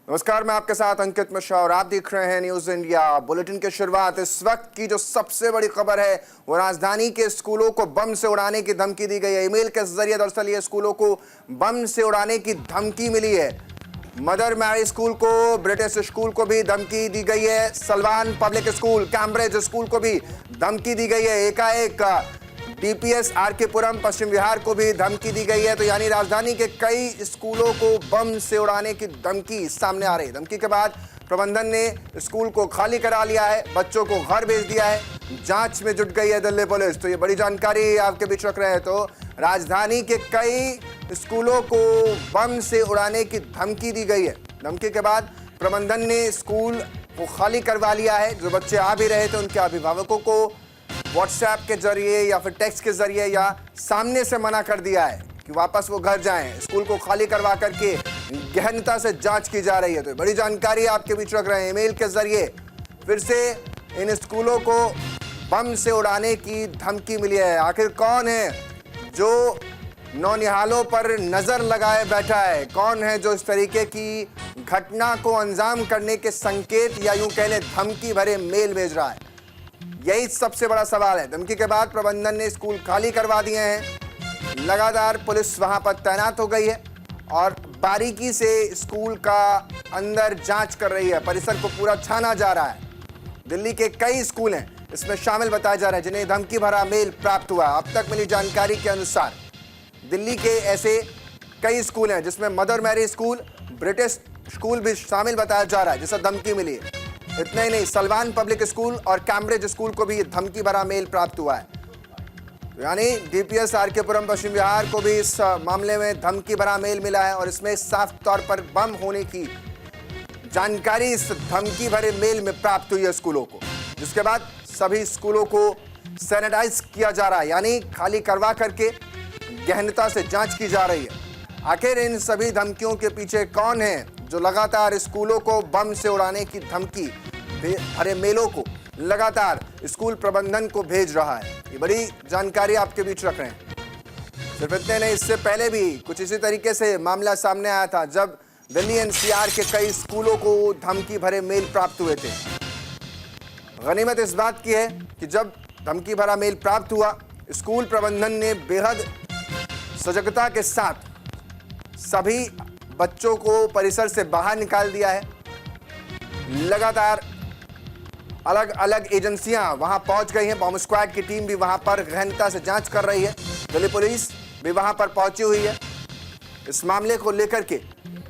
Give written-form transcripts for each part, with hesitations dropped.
नमस्कार, मैं आपके साथ अंकित मिश्रा और आप देख रहे हैं न्यूज इंडिया बुलेटिन की शुरुआत। इस वक्त की जो सबसे बड़ी खबर है वो राजधानी के स्कूलों को बम से उड़ाने की धमकी दी गई है। ईमेल के जरिए दरअसल ये स्कूलों को बम से उड़ाने की धमकी मिली है। मदर मैरी स्कूल को, ब्रिटिश स्कूल को भी धमकी दी गई है। Salwan public school, Cambridge school को भी धमकी दी गई है। एकाएक डीपीएस आरके पुरम पश्चिम बिहार को भी धमकी दी गई है। तो यानी राजधानी के कई स्कूलों को बम से उड़ाने की धमकी सामने आ रही है। धमकी के बाद प्रबंधन ने स्कूल को खाली करा लिया है, बच्चों को घर भेज दिया है, जांच में जुट गई है दिल्ली पुलिस। तो ये बड़ी जानकारी आपके बीच रख रहे हैं। तो राजधानी के कई स्कूलों को बम से उड़ाने की धमकी दी गई है। धमकी के बाद प्रबंधन ने स्कूल को खाली करवा लिया है। जो बच्चे आ भी रहे थे उनके अभिभावकों को व्हाट्सएप के जरिए या फिर टेक्स्ट के जरिए या सामने से मना कर दिया है कि वापस वो घर जाएं। स्कूल को खाली करवा करके गहनता से जांच की जा रही है। तो बड़ी जानकारी आपके बीच रख रहे हैं। ईमेल के जरिए फिर से इन स्कूलों को बम से उड़ाने की धमकी मिली है। आखिर कौन है जो नौनिहालों पर नजर लगाए बैठा है? कौन है जो इस तरीके की घटना को अंजाम करने के संकेत या यूं कह लें धमकी भरे मेल भेज रहा है? यही सबसे बड़ा सवाल है। धमकी के बाद प्रबंधन ने स्कूल खाली करवा दिए हैं। लगातार पुलिस वहां पर तैनात हो गई है और बारीकी से स्कूल का अंदर जांच कर रही है। परिसर को पूरा छाना जा रहा है। दिल्ली के कई स्कूल हैं इसमें शामिल बताया जा रहा है जिन्हें धमकी भरा मेल प्राप्त हुआ। अब तक मिली जानकारी के अनुसार दिल्ली के ऐसे कई स्कूल हैं जिसमें Mother Mary school, British school भी शामिल बताया जा रहा है जिसे धमकी मिली है। इतना ही नहीं, सलवान पब्लिक स्कूल और कैम्ब्रिज स्कूल को भी धमकी भरा मेल प्राप्त हुआ है। तो यानी डीपीएस आरके पुरम पश्चिम बिहार को भी इस मामले में धमकी भरा मेल मिला है और इसमें साफ तौर पर बम होने की जानकारी इस धमकी भरे मेल में प्राप्त हुई है स्कूलों को। जिसके बाद सभी स्कूलों को सैनिटाइज किया जा रहा है, यानी खाली करवा करके गहनता से जांच की जा रही है। आखिर इन सभी धमकियों के पीछे कौन है जो लगातार स्कूलों को बम से उड़ाने की धमकी भरे मेलों को लगातार स्कूल प्रबंधन को भेज रहा है? ये बड़ी जानकारी आपके बीच रख रहे हैं। सिर्फ इतने नहीं, इससे पहले भी कुछ इसी तरीके से मामला सामने आया था जब दिल्ली एनसीआर के कई स्कूलों को धमकी भरे मेल प्राप्त हुए थे। गनीमत इस बात की है कि जब धमकी भरा मेल प्राप्त हुआ, स्कूल प्रबंधन ने बेहद सजगता के साथ सभी बच्चों को परिसर से बाहर निकाल दिया है। लगातार अलग अलग एजेंसियां वहां पहुंच गई हैं। बॉम्ब स्क्वाड की टीम भी वहां पर गहनता से जांच कर रही है। दिल्ली पुलिस भी वहां पर पहुंची हुई है। इस मामले को लेकर के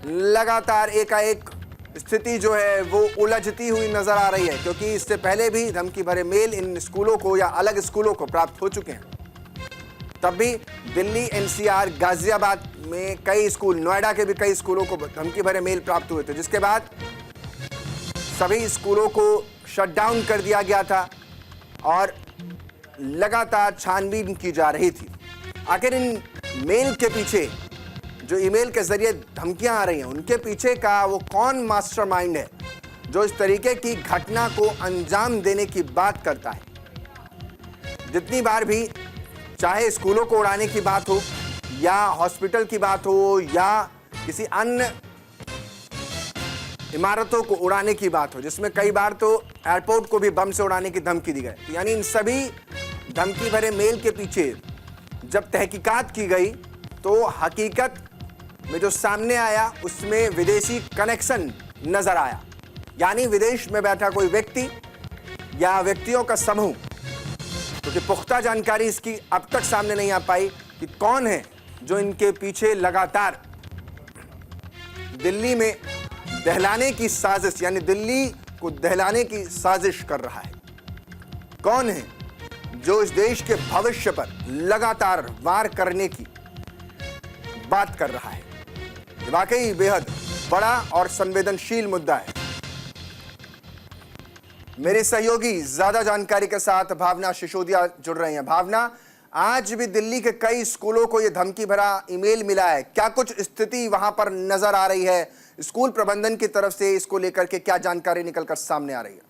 लगातार एकाएक स्थिति जो है वो उलझती हुई नजर आ रही है, क्योंकि इससे पहले भी धमकी भरे मेल इन स्कूलों को या अलग स्कूलों को प्राप्त हो चुके हैं। तब भी दिल्ली एनसीआर, गाजियाबाद में कई स्कूल, नोएडा के भी कई स्कूलों को धमकी भरे मेल प्राप्त हुए थे, जिसके बाद सभी स्कूलों को शट डाउन कर दिया गया था और लगातार छानबीन की जा रही थी। आखिर इन मेल के पीछे, जो ईमेल के जरिए धमकियां आ रही हैं, उनके पीछे का वो कौन मास्टरमाइंड है जो इस तरीके की घटना को अंजाम देने की बात करता है? जितनी बार भी चाहे स्कूलों को उड़ाने की बात हो या हॉस्पिटल की बात हो या किसी अन्य इमारतों को उड़ाने की बात हो, जिसमें कई बार तो एयरपोर्ट को भी बम से उड़ाने की धमकी दी गई, यानी इन सभी धमकी भरे मेल के पीछे जब तहकीकात की गई तो हकीकत में जो सामने आया उसमें विदेशी कनेक्शन नजर आया। यानी विदेश में बैठा कोई व्यक्ति या व्यक्तियों का समूह, क्योंकि पुख्ता जानकारी इसकी अब तक सामने नहीं आ पाई कि कौन है जो इनके पीछे लगातार दिल्ली में दहलाने की साजिश, यानी दिल्ली को दहलाने की साजिश कर रहा है। कौन है जो इस देश के भविष्य पर लगातार वार करने की बात कर रहा है? ये वाकई बेहद बड़ा और संवेदनशील मुद्दा है। मेरे सहयोगी ज्यादा जानकारी के साथ भावना सिसोदिया जुड़ रही हैं। भावना, आज भी दिल्ली के कई स्कूलों को यह धमकी भरा ईमेल मिला है, क्या कुछ स्थिति वहां पर नजर आ रही है? स्कूल प्रबंधन की तरफ से इसको लेकर के क्या जानकारी निकलकर सामने आ रही है?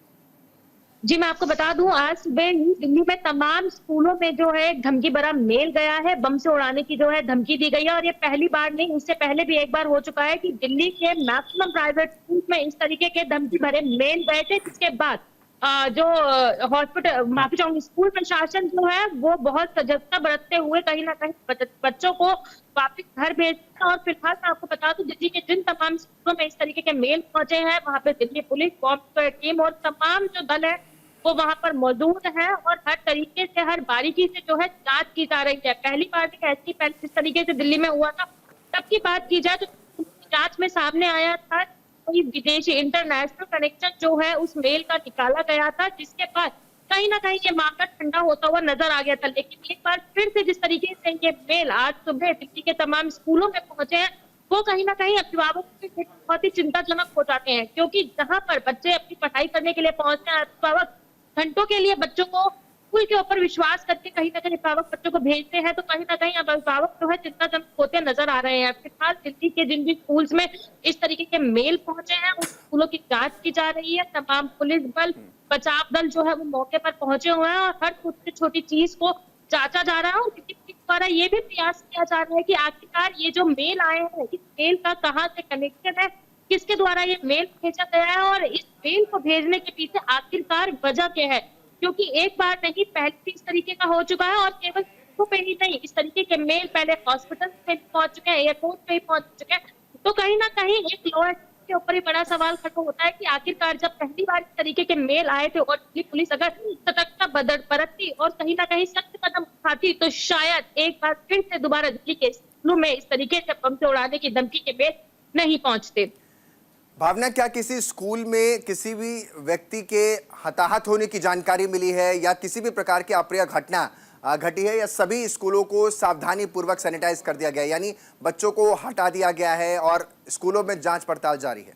जी, मैं आपको बता दूं, आज सुबह ही दिल्ली में तमाम स्कूलों में जो है एक धमकी भरा मेल गया है, बम से उड़ाने की जो है धमकी दी गई है। और ये पहली बार नहीं, इससे पहले भी एक बार हो चुका है कि दिल्ली के मैक्सिमम प्राइवेट स्कूल में इस तरीके के धमकी भरे मेल गए थे, जिसके बाद जो हॉस्पिटल, माफी चाहूंगी, स्कूल प्रशासन जो है वो बहुत सजगता बरतते हुए कहीं ना कहीं बच्चों को वापस घर भेजना। और फिलहाल मैं आपको बता दूं, दिल्ली के जिन तमाम स्कूलों में इस तरीके के मेल पहुंचे हैं, वहां पे दिल्ली पुलिस, बॉम्ब टीम और तमाम जो दल है वो वहां पर मौजूद है। और हर तरीके से, हर बारीकी से जो है जांच की जा रही है। पहली बार भी ऐसी जिस तरीके से दिल्ली में हुआ था, तब की बात की जाए तो जांच में सामने आया था कोई विदेशी इंटरनेशनल कनेक्शन जो है उस मेल का निकाला गया था, जिसके बाद कहीं ना कहीं ये मामला ठंडा होता हुआ नजर आ गया था। लेकिन एक बार फिर से जिस तरीके से ये मेल आज सुबह दिल्ली के तमाम स्कूलों में पहुंचे हैं, वो कहीं ना कहीं अभिभावकों के लिए बहुत ही चिंताजनक हो जाते हैं। क्योंकि जहां पर बच्चे अपनी पढ़ाई करने के लिए पहुंचते हैं, अभिभावक घंटों के लिए बच्चों को स्कूल के ऊपर विश्वास करके कहीं ना कहीं अभिभावक बच्चों को भेजते हैं, तो कहीं ना कहीं अब अभिभावक जो है चिंताजनक होते नजर आ रहे हैं। फिलहाल दिल्ली के जिन भी स्कूल्स में इस तरीके के मेल पहुंचे हैं, उन स्कूलों की जांच की जा रही है। तमाम पुलिस बल, बचाव दल जो है वो मौके पर पहुंचे हुए हैं और हर छोटी छोटी चीज को जांचा जा रहा है। और दिल्ली पुलिस द्वारा ये भी प्रयास किया जा रहा है कि आखिरकार ये जो मेल आए हैं, इस मेल का कहाँ से कनेक्शन है, किसके द्वारा ये मेल भेजा गया है और इस मेल को भेजने के पीछे आखिरकार वजह क्या है। क्योंकि एक बार नहीं, पहले भी इस तरीके का हो चुका है और केवल स्कूलों पे ही नहीं, इस तरीके के मेल पहले हॉस्पिटल में भी पहुंच चुके हैं, एयरपोर्ट पे भी पहुंच चुके हैं। तो कहीं ना कहीं एक लॉ के ऊपर ही बड़ा सवाल खड़ा होता है कि आखिरकार जब पहली बार इस तरीके के मेल आए थे और दिल्ली पुलिस अगर सतर्कता बरतती और कहीं ना कहीं सख्त कदम उठाती, तो शायद एक बार फिर से दोबारा दिल्ली के स्कूलों में इस तरीके से बम से उड़ाने की धमकी के मेल नहीं पहुंचते। भावना, क्या किसी स्कूल में किसी भी व्यक्ति के हताहत होने की जानकारी मिली है या किसी भी प्रकार की अप्रिय घटना घटी है, या सभी स्कूलों को सावधानी पूर्वक सैनिटाइज कर दिया गया है, यानी बच्चों को हटा दिया गया है और स्कूलों में जांच पड़ताल जारी है?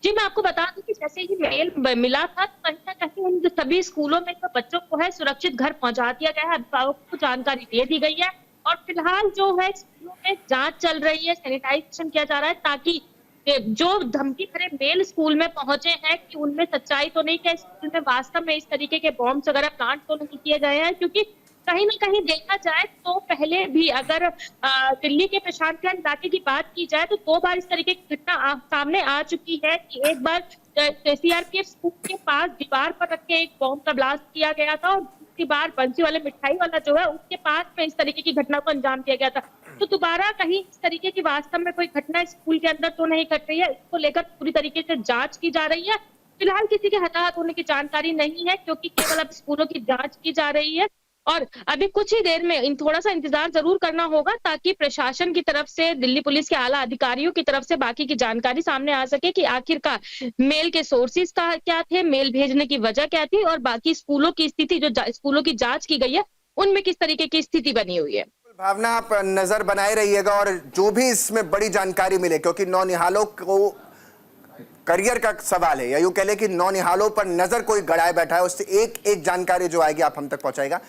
जी, मैं आपको बता दूं कि जैसे ही मेल मिला था, तो कहीं ना कहीं उन सभी स्कूलों में तो बच्चों को है सुरक्षित घर पहुंचा दिया गया है, अभिभावकों को जानकारी दे दी गई है। और फिलहाल जो है स्कूलों में जांच चल रही है, सैनिटाइजेशन किया जा रहा है, ताकि जो धमकी भरे मेल स्कूल में पहुंचे हैं कि उनमें सच्चाई तो नहीं, क्या स्कूल में वास्तव में इस तरीके के बॉम्ब्स वगैरह प्लांट तो नहीं किए गए हैं। क्योंकि कहीं ना कहीं देखा जाए तो पहले भी अगर दिल्ली के प्रशांत इलाके की बात की जाए तो 2 बार इस तरीके की घटना सामने आ चुकी है कि एक बार सीआरपीएफ स्कूल के पास दीवार पर रख के एक बॉम्ब का ब्लास्ट किया गया था और दूसरी बार बंसी वाले मिठाई वाला जो है उसके पास में इस तरीके की घटना को अंजाम दिया गया था। तो दोबारा कहीं इस तरीके की वास्तव में कोई घटना स्कूल के अंदर तो नहीं घट रही है, इसको लेकर पूरी तरीके से जांच की जा रही है। फिलहाल किसी के हताहत होने की जानकारी नहीं है, क्योंकि केवल अब स्कूलों की जांच की जा रही है। और अभी कुछ ही देर में थोड़ा सा इंतजार जरूर करना होगा, ताकि प्रशासन की तरफ से, दिल्ली पुलिस के आला अधिकारियों की तरफ से बाकी की जानकारी सामने आ सके कि आखिरकार मेल के सोर्सेज का क्या थे, मेल भेजने की वजह क्या थी और बाकी स्कूलों की स्थिति, जो स्कूलों की जांच की गई है, उनमें किस तरीके की स्थिति बनी हुई है। भावना, आप नजर बनाए रहिएगा और जो भी इसमें बड़ी जानकारी मिले, क्योंकि नौनिहालों को करियर का सवाल है, या यूं कह ले कि नौनिहालों पर नजर कोई गड़ाए बैठा है, उससे एक एक जानकारी जो आएगी आप हम तक पहुंचाएगा।